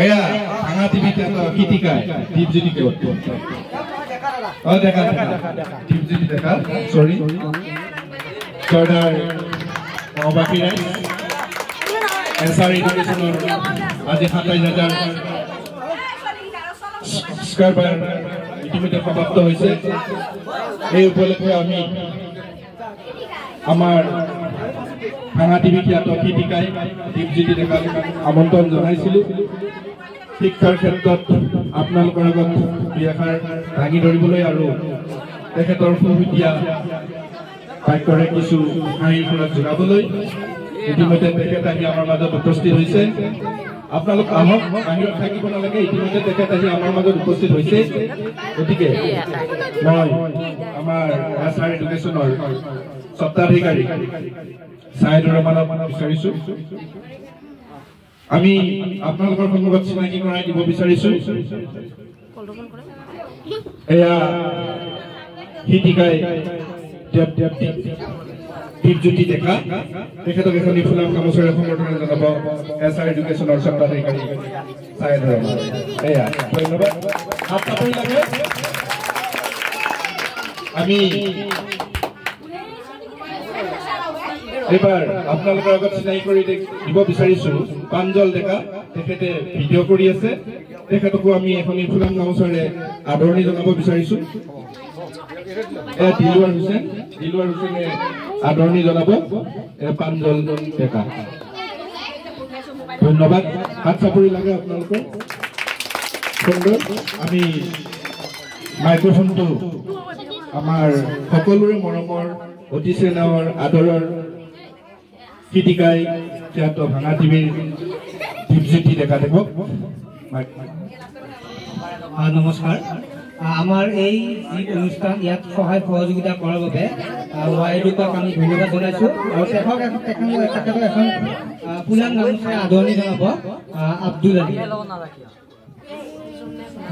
এয়া ভাঙা টিভিতে তো কিটিকায় দীপজ্যোতি কেওট ও দেখা দীপজ্যোতি দেখা সরি সর্দার বাকি রাইস এসআর এডুকেশনৰ আজি ২৭,০০০ স্কাইপাৰ ইতিমধ্যে সমাপ্ত হৈছে এই উপলক্ষে আমি আমাৰ ভাঙা টিভি খ্যাত কিটিকায় দীপজ্যোতি ডেকাক আমন্ত্ৰণ জনাইছিলোঁ শিক্ষাৰ ক্ষেত্ৰত আপোনালোকৰ আগত বিয়াষাৰ দাঙি ধৰিবলৈ আৰু তেখেতৰ সুবিধা বাক্যৰে কিছু হাঁহিৰ খোৰাক যোগাবলৈ ইতিমধ্যে তেখেত আহি আমাৰ মাজত উপস্থিত হৈছে আপোনালোক আহক বাহিৰত থাকিব নালাগে ইতিমধ্যে তেখেত আহি আমাৰ মাজত উপস্থিত হৈছে গতিকে মই আমাৰ এছআৰ এডুকেশ্যনৰ স্বত্বাধিকাৰী ছাইদুৰ ৰহমানক বিচাৰিছোঁ আমি আপোনালোকৰ সন্মুখত চিনাকি কৰাই দিব বিচাৰিছোঁ এয়া কিটিকায় দীপজ্যোতি ডেকা তেখেতক এখনি ফুলাম গামোচাৰে সম্বৰ্ধনা জনাব এছআৰ এডুকেশ্যনৰ স্বত্বাধিকাৰী ছাইদুৰ ৰহমান এয়া ধন্যবাদ হাত তালি লাগে আমি এবাৰ আপোনালোকৰ আগত চিনাকি কৰি দিব বিচাৰিছোঁ প্ৰাঞ্জল ডেকা তেখেতে ভিডিঅ' কৰি আছে তেখেতকো আমি এখনি ফুলাম গামোচাৰে আদৰণি জনাব বিচাৰিছোঁ দিলৱাৰ হুছেইনে আদৰণি জনাব প্ৰাঞ্জল ডেকা ধন্যবাদ হাত চাপৰি লাগে আপোনালোকৰ সুন্দৰ আমি মাইক্ৰফোনটো আমাৰ সকলোৰে মৰমৰ অতি চেনেহৰ আদৰৰ কিটিকায় খ্যাত ভাঙা টিভিৰ দীপজ্যোতি ডেকা দেৱক নমস্কাৰ আমাৰ এই যি অনুষ্ঠান ইয়াত সহায় সহযোগিতা কৰাৰ বাবে ৱাইডুকক আমি ধন্যবাদ জনাইছোঁ আৰু তেখেতক এখন ফুলাম গামোচাৰে আদৰণি জনাব আব্দুল আলী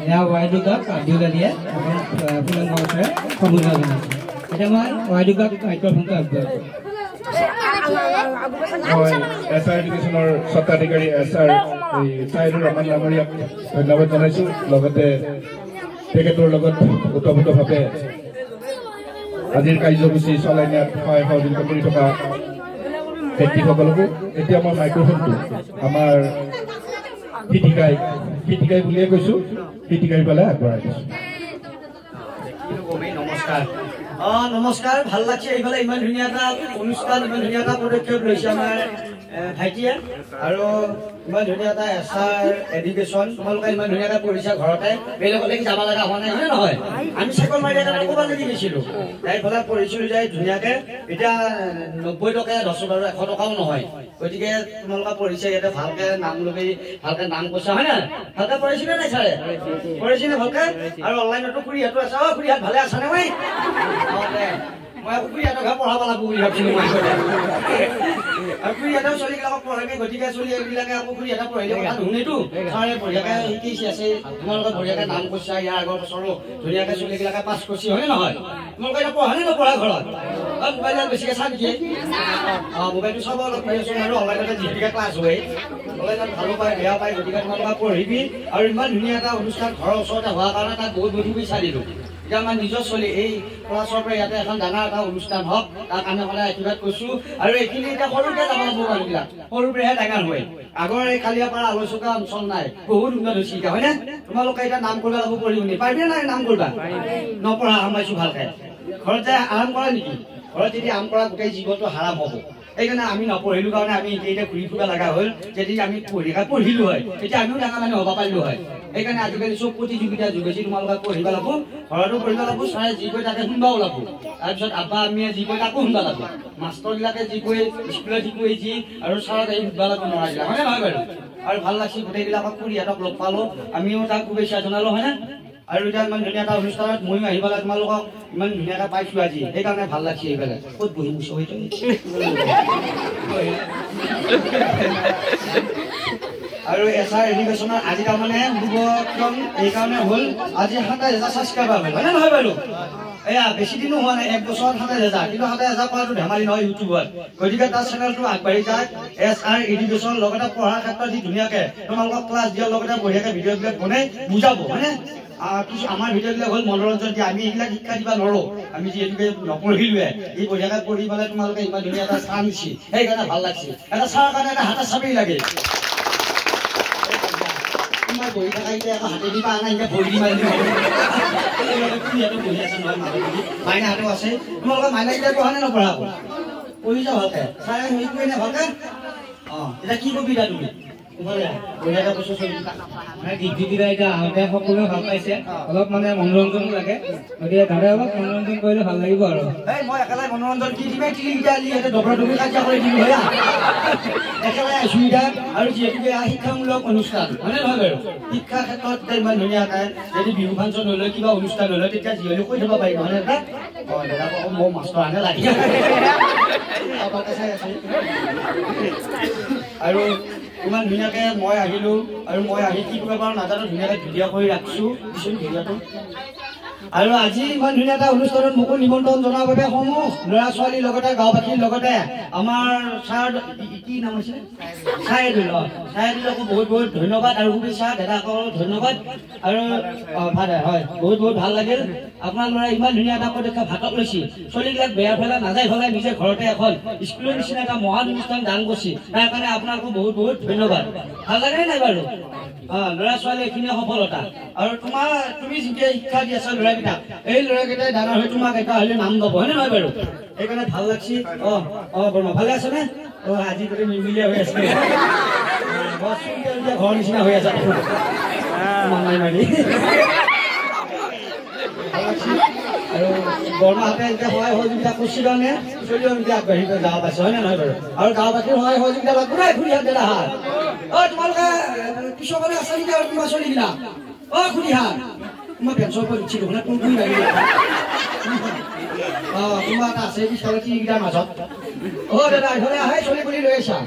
এয়া ৱাইডুকক আব্দুল আলীয়ে এখন ফুলাম গামোচাৰে সম্বোধনা জনাইছোঁ এতিয়া মই ৱাইডুকক মাইক্ৰফোনটো আগবঢ়াইছোঁ এছআৰ এডুকেশ্যনৰ স্বত্বাধিকাৰী এছআৰ ছাইদুৰ ৰহমান ডাঙৰীয়াক ধন্যবাদ জনাইছোঁ লগতে তেখেতৰ লগত ওতঃপ্ৰোতভাৱে আজিৰ কাৰ্যসূচী চলাই নিয়াত সহায় সহযোগিতা কৰি থকা ব্যক্তিসকলকো এতিয়া মই মাইক্ৰফোনটো আমাৰ কিটিকায় বুলিয়ে কৈছোঁ কিটিকায় পেলাই আগবঢ়াই দিছোঁ নমস্কাৰ নমস্কাৰ ভাল লাগছে এইফালে ইমান ধুনীয়া এটা অনুষ্ঠান ইমান ধুনীয়া এটা পদক্ষেপ লৈছে আমাৰ ভাইটিয়ে আৰু ইমান ধুনীয়া এটা এছআৰ এডুকেশ্যন তোমালোকে ইমান ধুনীয়াকৈ পঢ়িছা ঘৰতে বেলেগলৈ যাব লগা হোৱা নাই হয়নে নহয় আমি চাইকেল মাৰি এটা ক'ৰবাত লাগি গৈছিলোঁ এইফালে পঢ়িছিলোঁ যে ধুনীয়াকৈ এতিয়া 90 টকা 10 আৰু 100 টকাও নহয় গতিকে তোমালোকে পঢ়িছে ইয়াতে ভালকৈ নাম লৈ ভালকৈ নাম কৈছা হয় নাই ভালকৈ পঢ়িছিলে নাই ছাৰে পঢ়িছিলে ভালকৈ আৰু অনলাইনতো খুৰীহঁতো আছে খুৰীহঁত ভালে আছেনে মই মই খুৰীহঁতক পঢ়াব লাগিব বুলি ভাবিছিলোঁ মই আৰু খুৰীহঁতেও ছোৱালীবিলাকক পঢ়াবি গতিকে ছোৱালীবিলাকে আকৌ খুৰীহঁতক পঢ়িলে কথা নুশুনেতো ছাৰে বঢ়িয়াকৈ শিকিছে আছে তোমালোকে বঢ়িয়াকৈ নাম কৈছা ইয়াৰ আগৰ বছৰো ধুনীয়াকৈ ছোৱালীবিলাকে পাছ কৰিছে হয়নে নহয় তোমালোকে এতিয়া পঢ়া নে নপঢ়া ঘৰত মোবাইলত বেছিকৈ চাই নেকি মোবাইলটো চাব অলপ পাই আছোঁ আৰু অনলাইনতে যিহেতুকে ক্লাছ হয় অনলাইনত ভালো পায় বেয়া পায় গতিকে তোমালোকে পঢ়িবি আৰু ইমান ধুনীয়া এটা অনুষ্ঠান ঘৰৰ ওচৰতে হোৱাৰ কাৰণে তাত বহুত বহুত বিচাৰিলোঁ এতিয়া আমাৰ নিজৰ চলি এই ক্লাছৰ পৰা ইয়াতে এখন ডাঙৰ এটা অনুষ্ঠান হওক তাৰ কাৰণে সদায় আশীৰ্বাদ কৈছোঁ আৰু এইখিনি এতিয়া সৰুকৈ যাব লাগিব মানুহবিলাক সৰুৰ পৰাহে ডাঙৰ হয় আগৰ এই কালিয়াপাৰা আলোচকা অঞ্চল নাই বহুত উন্নত হৈছে এতিয়া হয়নে তোমালোকে এতিয়া নাম কৰিব লাগিব পঢ়িবনি পাৰিবি নাই নাম কৰিবা নপঢ়া সামাইছোঁ ভালকৈ ঘৰত যায় আৰাম কৰা নেকি ঘৰত যদি আৰাম কৰা গোটেই জীৱনটো হাৰাম হ'ব সেইকাৰণে আমি নপঢ়িলোঁ কাৰণে আমি এতিয়া ঘূৰি ফুৰা লগা হ'ল যদি আমি পঢ়িলোঁ হয় তেতিয়া আমিও ডাঙৰ মানুহ হ'ব পাৰিলোঁ হয় সেইকাৰণে আজিকালি চব প্ৰতিযোগিতা যোগ হৈছে তোমালোকে পঢ়িব লাগিব ঘৰতো পঢ়িব লাগিব ছাৰে যি কয় তাকে শুনিবও লাগিব তাৰপিছত আব্বা আম্মীয়ে যি কয় তাকো শুনিব লাগিব মাষ্টৰবিলাকে যি কয় স্কুলত শিকোৱে যি আৰু ছাৰক এই শুনিব লাগিব নোৱাৰিলা হয়নে নহয় বাৰু আৰু ভাল লাগছে গোটেইবিলাকক খুৰীহঁতক লগ পালোঁ আমিও তাক শুভেচ্ছা জনালোঁ হয়নে আৰু এতিয়া ইমান ধুনীয়া এটা অনুষ্ঠানত ময়ো আহি পেলাই তোমালোকক ইমান ধুনীয়াকৈ পাইছোঁ আজি সেইকাৰণে ভাল লাগছে এইফালে ক'ত বহিম চহিটো আৰু এছআৰ এডুকেশ্যনৰ আজি তাৰমানে যুৱকজন এইকাৰণে হ'ল আজি ২৭,০০০ ছাবস্ক্ৰাইবাৰ হ'ল হয়নে নহয় বাৰু এয়া বেছি দিনো হোৱা নাই 1 বছৰ 27,000 কিন্তু 27,000 কৰাটো ধেমালি নহয় ইউটিউবত গতিকে তাৰ চেনেলটো আগবাঢ়ি যায় SR এডুকেশ্যন লগতে পঢ়াৰ ক্ষেত্ৰত যি ধুনীয়াকে তোমালোকক ক্লাছ দিয়াৰ লগতে বঢ়িয়াকে ভিডিঅ'বিলাক বনাই বুজাব হয়নে কিছু আমাৰ ভিডিঅ'বিলাক হ'ল মনোৰঞ্জন দিয়ে আমি এইবিলাক শিক্ষা দিবা নোৱাৰো আমি যিহেতুকে নপঢ়িলোৱে এই বঢ়িয়াকে পঢ়ি পেলাই তোমালোকে ইমান ধুনীয়া এটা স্থান দিছি সেইকাৰণে ভাল লাগছে এটা চাৰ কাৰণে এটা হাতে চাবি লাগে তোমাৰ বহি থকা এতিয়া আকৌ হাতে দিবা আনা এতিয়া বহি দিবা মাইনা হাতো আছে তোমালোকে মাইনা এতিয়া পঢ়া নে নপঢ়া পঢ়ি যাওঁ ভালকে চাৰে সেইটোৱে নে ভালকে এতিয়া কি কবিতা তুমি সকলোৱে ভাল পাইছে অলপ মানে মনোৰঞ্জন লাগে গতিকে দাদাই অলপ মনোৰঞ্জন কৰিলে ভাল লাগিব আৰু মই একেবাৰে মনোৰঞ্জন কি দিমে ডবৰডবি কাজিয়া কৰি দিলো হয় একেবাৰে সুবিধা আৰু যিহেতুকে শিক্ষামূলক অনুষ্ঠান হয়নে নহয় বাৰু শিক্ষাৰ ক্ষেত্ৰত ইমান ধুনীয়াকে যদি বিহু ফাংচন হলে কিবা অনুষ্ঠান হলে তেতিয়া যিহলে কৈ থব পাৰিব হয়নে দাদা মোৰ মাষ্টৰ আনে লাগি আৰু ইমান ধুনীয়াকে মই আহিলো আৰু মই আহি কি কৰিব পাৰো নাজানো ধুনীয়াকে ভিডিঅ' কৰি ৰাখিছো ভিডিঅ'টো আৰু আজি ইমান ধুনীয়া এটা অনুষ্ঠানত মোকো নিমন্ত্ৰণ জনোৱাৰ বাবে সমূহ ল'ৰা ছোৱালীৰ লগতে গাঁওবাসীৰ লগতে আমাৰ ছাৰ কি নাম আছিল ছায়েদুলকো বহুত বহুত ধন্যবাদ আৰু শুভেচ্ছা দাদাকো ধন্যবাদ আৰু হয় বহুত বহুত ভাল লাগিল আপোনাৰ ল'ৰাই ইমান ধুনীয়া এটা পদক্ষেপ হাতত লৈছে ছোৱালীবিলাক বেয়া ফেলা নাযায় ফেলাই নিজে ঘৰতে এখন স্কুলৰ নিচিনা এটা মহান অনুষ্ঠান দান কৰিছে তাৰ কাৰণে আপোনাকো বহুত বহুত ধন্যবাদ ভাল লাগে নাই বাৰু ল'ৰা ছোৱালী এইখিনি সফলতা আৰু তুমি যেতিয়া শিক্ষা দি আছা ল'ৰাকেইটাক এই ল'ৰাকেইটাই ডাঙৰ হৈ তোমাক এটা হ'লে নাম ল'ব হয়নে নহয় বাৰু সেইকাৰণে ভাল লাগছে বৰ্মা ভালে আছে নে আজি গোটেই নিমিলিয়া হৈ আছে ঘৰ নিচিনা হৈ আছে আৰু বৰ্মাহঁতে এতিয়া সহায় সহযোগিতা কৰিছে কাৰণে চলিও এতিয়া আগবাঢ়ি যাব পাইছে হয় নে নহয় বাৰু আৰু গাঁওবাসীৰ সহায় সহযোগিতা ঘূৰাই ঘূৰি হাত দেৰা হাত তোমালোকে কৃষকৰে আছে নেকি আৰু তোমাৰ চলি কিনা ঘূৰি হাত তোমাৰ পেঞ্চন কৰি দিছিলো মানে কোন ঘূৰি লাগিলে তোমাৰ এটা আছে পিছফালে তিনিকেইটাৰ মাজত দাদা এইফালে আহে চলি কৰি লৈ আছা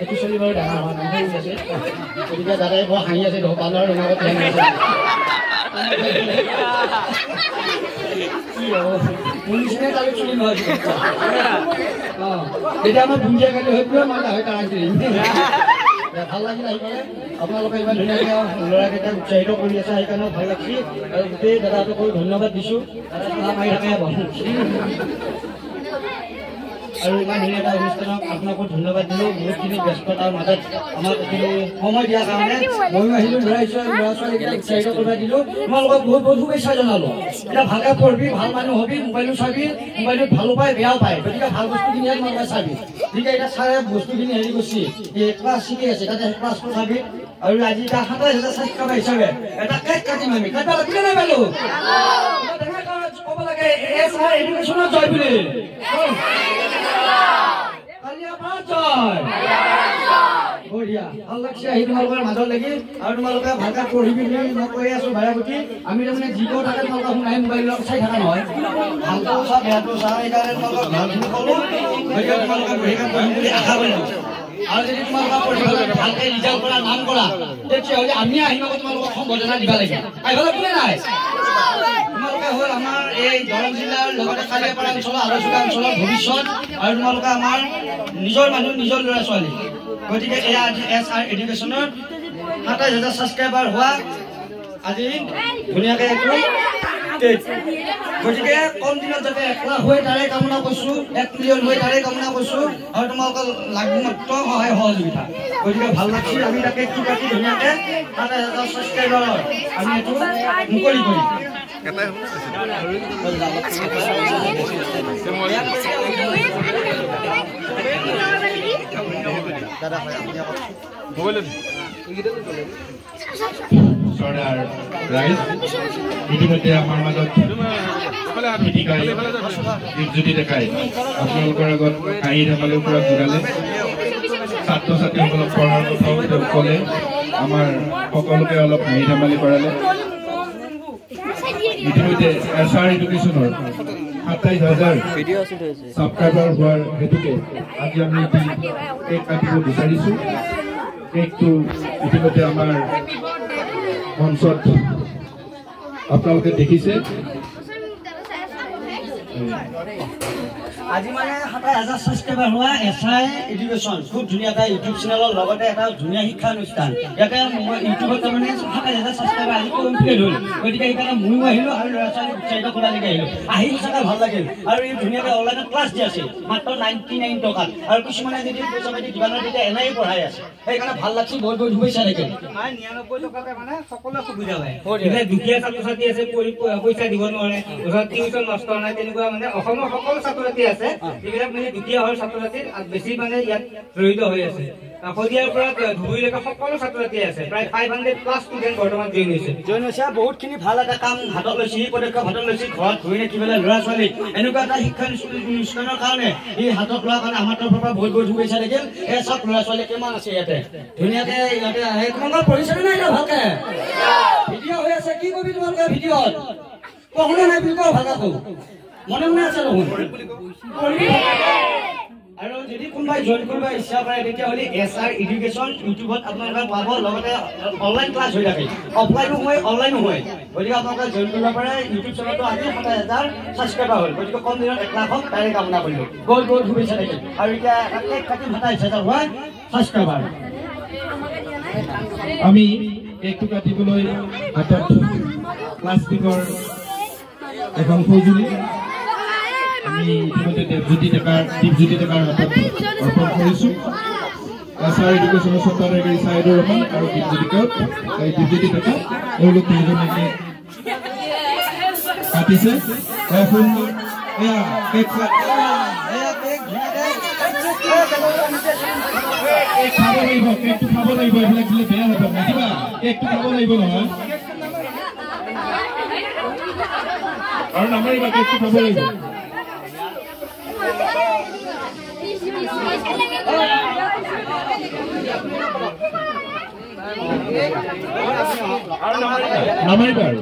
এইটো চলি বাৰু ডাঙৰ হোৱা নাই আছে গতিকে দাদাই বৰ হাঁহি আছে বান্দৰ ৰঙাবত হাঁহি আছে পুলিচে তালৈ চলি নহয় তেতিয়া আমাৰ ভুঞ্জিয়া কালি হৈ পেলাই মই হয় তাৰ ভাল লাগিল আহি পেলাই আপোনালোকে ইমান ধুনীয়াকৈ ল'ৰাকেইটাক উৎসাহিত কৰি আছে সেইকাৰণেও ভাল লাগিছে আৰু গোটেই দাদাটোকো ধন্যবাদ দিছোঁ দাদা মাৰি থাকে আৰু ইমান ধুনীয়া এটা অনুষ্ঠানক আপোনাকো ধন্যবাদ দিলোঁ বহুতখিনি ব্যস্ততাৰ মাজত আমাক এইখিনি সময় দিয়াৰ কাৰণে ময়ো আহিলোঁ ল'ৰা ছোৱালীকেইটাক উৎসাহিত কৰিব দিলোঁ তোমালোকক বহুত বহুত শুভেচ্ছা জনালোঁ এতিয়া ভালকৈ পঢ়বি ভাল মানুহ হবি মোবাইলো চাবি মোবাইলত ভালো পায় বেয়াও পায় গতিকে ভাল বস্তুখিনিহে তোমালোকে চাবি গতিকে এতিয়া ছাৰে বস্তুখিনি হেৰি কৰিছে ক্লাছ শিকি আছে তাতে ক্লাছটো চাবি আৰু আজি এতিয়া 27,000 ছাত্ৰতা হিচাপে এটা কেক কাটিম আমি কাটিব লাগিলে নাই পালোঁ ক'ব লাগে SR এডুকেশ্যনত জয় বুলি বঢ়িয়া ভাল লাগছে আহি তোমালোকৰ মাজত লাগি আৰু তোমালোকে ভালকৈ পঢ়িবি বুলি মই কৈ আছো ভাইয়াবতী আমি তাৰমানে যিটো থাকে তোমালোকে শুনাই মোবাইলত চাই থকা নহয় ভালটো চা বেয়াটো চা সেইকাৰণে তোমালোকক ভালখিনি ক'লো গতিকে তোমালোকে বঢ়িয়াকৈ পঢ়িম বুলি আশা কৰিলোঁ আৰু যদি তোমালোকে পঢ়িবলৈ ভালকৈ ৰিজাল্ট কৰা নাম কৰা তেতিয়াহ'লে আমি আহিম আকৌ তোমালোকক সম্বৰ্ধনা দিব লাগে আহিবলৈ কোনে নাই তোমালোকে হ'ল আমাৰ এই দৰং জিলাৰ লগতে কালিয়াপাৰা অঞ্চলৰ আলোচনা অঞ্চলৰ ভৱিষ্যত আৰু তোমালোকে আমাৰ নিজৰ মানুহ নিজৰ ল'ৰা ছোৱালী গতিকে এয়া আজি SR এডুকেশ্যনৰ 27,000 ছাবস্ক্ৰাইবাৰ হোৱা আজি ধুনীয়াকৈ এইটো গতিকে কম দিনত যাতে 1 লাখ হৈ তাৰে কামনা কৰিছোঁ 1 মিলিয়ন হৈ তাৰে কামনা কৰিছোঁ আৰু তোমালোকৰ লাগু মাত্ৰ সহায় সহযোগিতা গতিকে ভাল লাগছে আমি তাকে কি কাটি ধুনীয়াকৈ 27,000 ছাবস্ক্ৰাইবাৰৰ আমি এইটো মুকলি কৰিম ইতিমধ্যে আমাৰ মাজত দীপজ্যোতি ডেকাই আপোনালোকৰ আগত কাঁহী ধেমালিৰ পৰা যোগালে ছাত্ৰ ছাত্ৰীসকলক পঢ়াৰ কথাও তেওঁ ক'লে আমাৰ সকলোকে অলপ কাঁহী ধেমালি কৰালে ইতিমধ্যে SR এডুকেশ্যনৰ 27,000 ছাবস্ক্ৰাইবাৰ হোৱাৰ হেতুকে আজি আমি কেক কাটিব বিচাৰিছোঁ কেকটো ইতিমধ্যে আমাৰ মঞ্চত আপোনালোকে দেখিছে আজি মানে 7000 সাবস্ক্ৰাইবাৰ হওয়া এসআই এডুকেশন খুব ধুনিয়া এটা ইউটিউব চ্যানেলৰ লগতে এটা ধুনিয়া শিক্ষা অনুষ্ঠান ইয়াতে ইউটিউবত মানে 7000 সাবস্ক্ৰাইবাৰ আজি কমপ্লিট হ'ল গতিকে এইকাৰণে ময়ো আহিলো আৰু ল'ৰা ছোৱালী উৎসাহিত কৰা লাগি আহিলো সঁচাকৈ ভাল লাগিল আৰু এই ধুনীয়াকৈ অনলাইনত ক্লাছ দি আছে মাত্ৰ 99 টকাত আৰু কিছুমানে যদি পইচা পাতি দিবানৰ তেতিয়া এনেই পঢ়াই আছে সেইকাৰণে ভাল লাগছে বহুত বহুত শুভেচ্ছা থাকিল 99 টকাতে মানে সকলো সুবিধা হয় এতিয়া দুখীয়া ছাত্ৰ ছাত্ৰী আছে পইচা দিব নোৱাৰে ওচৰত টিউচন নষ্ট নাই তেনেকুৱা মানে অসমৰ সকলো ছাত্ৰ ছাত্ৰী আছে যিবিলাক মানে দুখীয়া হয় ছাত্ৰ ছাত্ৰী বেছি মানে ইয়াত জড়িত হৈ আছে শদিয়াৰ পৰা ধুবুৰীলৈকে সকলো ছাত্ৰ ছাত্ৰী আছে প্ৰায় 500+ ষ্টুডেণ্ট বৰ্তমান জইন হৈছে বহুতখিনি ভাল এটা কাম হাতত লৈছে এই পদক্ষেপ হাতত লৈছে ঘৰত ঘূৰি থাকিবলৈ ল'ৰা ছোৱালী এনেকুৱা এটা শিক্ষা অনুষ্ঠানৰ কাৰণে এই হাতত লোৱাৰ কাৰণে আমাৰ তৰফৰ পৰা বহুত বহুত শুভেচ্ছা থাকিল এই চব ল'ৰা ছোৱালী কিমান আছে ইয়াতে ধুনীয়াকে ইয়াতে আহে তোমালোকৰ পৰিচয় নাই ভালকে ভিডিঅ' হৈ আছে কি কবি তোমালোকে ভিডিঅ'ত পঢ়া নাই বুলি কওঁ ভালকে কওঁ মনে মনে আছে দেখোন আৰু যদি কোনোবাই জইন কৰিব ইচ্ছা কৰে তেতিয়াহ'লে এছআৰ এডুকেশ্যন ইউটিউবত আপোনালোকে পাব লগতে অনলাইন ক্লাছ হৈ থাকে অফলাইনো হয় অনলাইনো হয় গতিকে আপোনালোকে জইন কৰিব পাৰে ইউটিউব চেনেলটো আজি 7000 ছাবস্ক্ৰাইবাৰ হ'ল গতিকে কম দিনত 1 লাখ হওক তাৰে কামনা কৰিলোঁ বহুত বহুত শুভেচ্ছা থাকিল আৰু এতিয়া এক কাটি 7000 হয় ছাবস্ক্ৰাইবাৰ আমি কেকটো কাটিবলৈ হাতত প্লাষ্টিকৰ এখন সঁজুলি আমি ইতিমধ্যে দীপজ্যোতি ডেকাৰ হাতত অৰ্পণ কৰিছোঁ এছআৰ এডুকেশ্যনৰ ছাত্ৰী চাইদুৰ ৰহমান আৰু দীপজ্যোতি ডেকা এওঁলোক তিনিজনে কাটিছে খাব লাগিব কেকটো খাব লাগিব এইবিলাক দিলে বেয়া হ'ব নিদিবা কেকটো খাব লাগিব নহয় আৰু নামাৰিবা কেকটো খাব লাগিব নামাৰিবা আৰু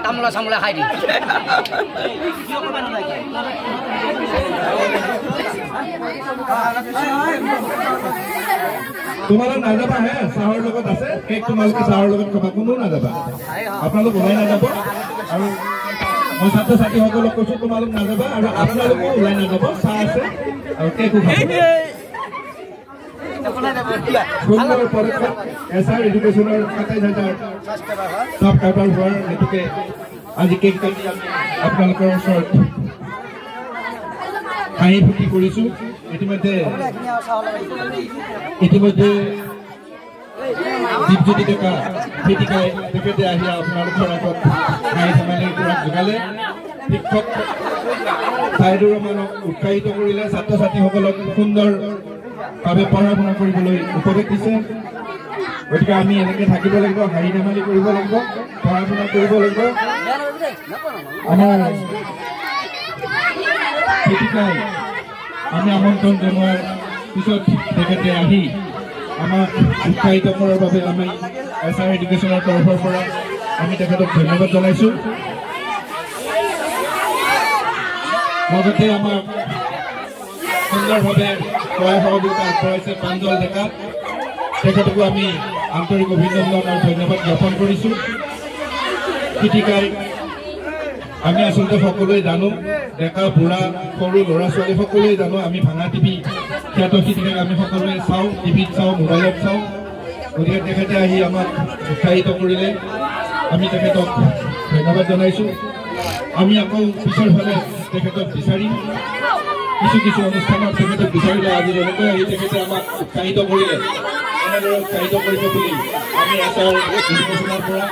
তামোলা চামোলা খাই দি তোমালোক নাযাবা হে চাহৰ লগত আছে কেক তোমালোকে চাহৰ লগত খাবা কোনো নাযাবা আপোনালোক ওলাই নাযাব আৰু মই ছাত্ৰ ছাত্ৰীসকলক কৈছোঁ তোমালোক নাযাবা আৰু আপোনালোকো ওলাই নাযাব চাহ আছে আৰু কেকো খাব সুন্দৰ পদক্ষেপ এছআৰ এডুকেশ্যনৰ 7000 ছাবস্ক্ৰাইবাৰ হোৱাৰ হেতুকে আজি কেক কাটি আপোনালোকৰ ওচৰত হাঁহি ফূৰ্তি কৰিছোঁ ইতিমধ্যে দীপজ্যোতি ডেকা ফিটিকাই তেখেতে আহি আপোনালোকৰ আগত হাঁহি ধেমালিৰ খোৰাক যোগালে শিক্ষক চাইদুৰ ৰহমানক উৎসাহিত কৰিলে ছাত্ৰ ছাত্ৰীসকলক সুন্দৰভাৱে পঢ়া শুনা কৰিবলৈ উপদেশ দিছে গতিকে আমি এনেকৈ থাকিব লাগিব হাঁহি ধেমালি কৰিব লাগিব পঢ়া শুনা কৰিব লাগিব আমাৰ ফিটিকাই আমি আমন্ত্ৰণ জনোৱাৰ পিছত তেখেতে আহি আমাক উৎসাহিত কৰাৰ বাবে আমি এছআৰ এডুকেশ্যনৰ তৰফৰ পৰা আমি তেখেতক ধন্যবাদ জনাইছোঁ লগতে আমাক সুন্দৰভাৱে সহায় সহযোগিতা আগবঢ়াইছে প্ৰাঞ্জল ডেকা তেখেতকো আমি আন্তৰিক অভিনন্দন আৰু ধন্যবাদ জ্ঞাপন কৰিছোঁ ফিটিকাই আমি আচলতে সকলোৱে জানো ডেকা বুঢ়া সৰু ল'ৰা ছোৱালী সকলোৱে জানো আমি ভাঙা টিভি খ্যাত ফিটিকাক আমি সকলোৱে চাওঁ টিভিত চাওঁ মোবাইলত চাওঁ গতিকে তেখেতে আহি আমাক উৎসাহিত কৰিলে আমি তেখেতক ধন্যবাদ জনাইছোঁ আমি আকৌ পিছৰ ফালে তেখেতক বিচাৰিম কিছু অনুষ্ঠানত তেখেতক বিচাৰিলে আজি যেনেকৈ আহি তেখেতে আমাক উৎসাহিত কৰিলে এনেদৰে উৎসাহিত কৰিব বুলি আমি এছআৰ এডুকেশ্যনৰ পৰা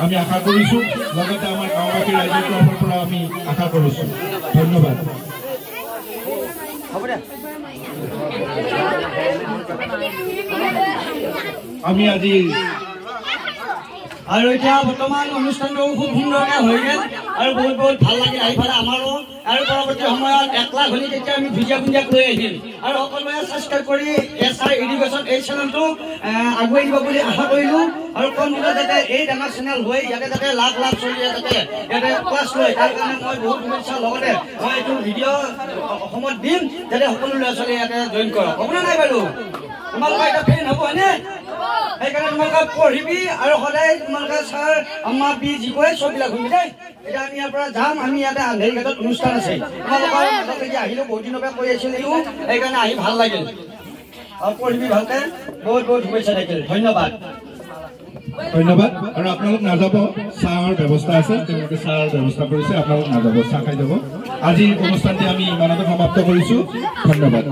আমি আশা কৰিছোঁ লগতে আমাৰ গাঁওবাসী ৰাইজৰ তৰফৰ পৰা আমি আশা কৰিছোঁ ধন্যবাদ আমি আজি আৰু এতিয়া বৰ্তমান অনুষ্ঠানটো খুব সুন্দৰকৈ হৈ গ'ল আৰু বহুত বহুত ভাল লাগিল আহি পেলাই আমাৰো আৰু পৰৱৰ্তী সময়ত 1 লাখ হ'লে তেতিয়া আমি ভুজিয়া লৈ আহিম আৰু সকলোৱে ছাবস্ক্ৰাইব কৰি SR এডুকেশ্যন এই চেনেলটো আগুৱাই দিব বুলি আশা কৰিলোঁ আৰু কম দিনত যাতে এই ডাঙৰ চেনেল হৈ ইয়াতে যাতে লাখ লাখ চলিয়ে যাতে ইয়াতে ক্লাছ লয় তাৰ কাৰণে মই বহুত শুভেচ্ছা লগতে মই এইটো ভিডিঅ' অসমত দিম যাতে সকলো ল'ৰা ছোৱালীয়ে ইয়াতে জইন কৰক হ'বনে নাই বাৰু তোমালোকৰ এটা ফেন হ'ব হয়নে সেইকাৰণে তোমালোকে পঢ়িবি আৰু সদায় তোমালোকে ছাৰ আম্মা বি যি কয় চববিলাক শুনিবি দেই এতিয়া আমি ইয়াৰ পৰা যাম আমি ইয়াতে আন্ধেৰি ঘাটত অনুষ্ঠান আছে তোমালোকৰ মাজতে আহিলোঁ বহুত দিনৰ পৰা কৈ আছিলোঁ সেইকাৰণে আহি ভাল লাগিল আৰু পঢ়িবি ভালকে বহুত বহুত শুভেচ্ছা থাকিল ধন্যবাদ ধন্যবাদ আৰু আপোনালোক নাযাব চাহৰ ব্যৱস্থা আছে তেওঁলোকে চাহৰ ব্যৱস্থা কৰিছে আপোনালোক নাযাব চাহ খাই যাব আজিৰ অনুষ্ঠানটি আমি ইমানতে সমাপ্ত কৰিছোঁ ধন্যবাদ